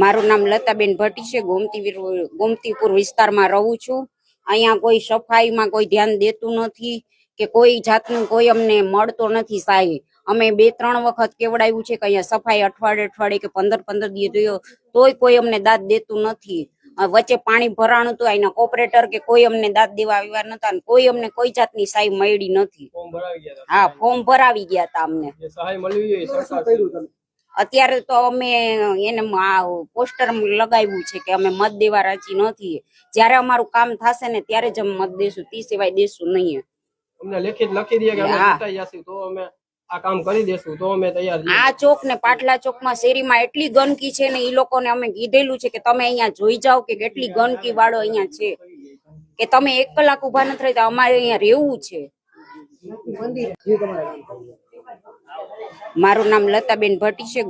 મારું નામ લતાબેન ભટ્ટી છે। ગોમતીપુર વિસ્તારમાં રહું છું। અહીંયા કોઈ સફાઈમાં કોઈ ધ્યાન દેતું નથી કે કોઈ જાતનું કોઈ અમને મળતો નથી સહાય। અમે 2-3 વખત કેવડાવ્યું છે કે અહીંયા સફાઈ અઠવાડિયે કે 15 દિવસ તોય કોઈ અમને દાદ દેતું નથી। વચ્ચે પાણી ભરાણું તો અહીંના કોપરેટર કે કોઈ અમને દાદ દેવા આવ્યા નતા, કોઈ અમને કોઈ જાતની સહાય મળી નથી। હા, ફોર્મ ભરાવી ગયા હતા અમને। અત્યારે તો અમે એને પોસ્ટર લગાવ્યું છે કે અમે મત દેવા રાજી નથી। જ્યારે અમારું કામ થશે ને ત્યારે જ અમે મત દેશું, તે સિવાય દેશું નહીં। અમને લેખિત લખી દે કે અમે ચૂંટાઈ જશું તો અમે આ કામ કરી દેશું, તો અમે તૈયાર છીએ। આ ચોક ને પાટલા ચોકમાં શેરીમાં એટલી ગંદકી છે ને, એ લોકોને અમે કીધેલું છે કે તમે અહીંયા જોઈ જાઓ કે કેટલી ગંદકી વાળો અહીંયા છે, કે તમે 1 કલાક ઉભા નથી રહેતા, અમારે અહીંયા રહેવું છે। મારું નામ લતાબેન ભટ્ટી છે।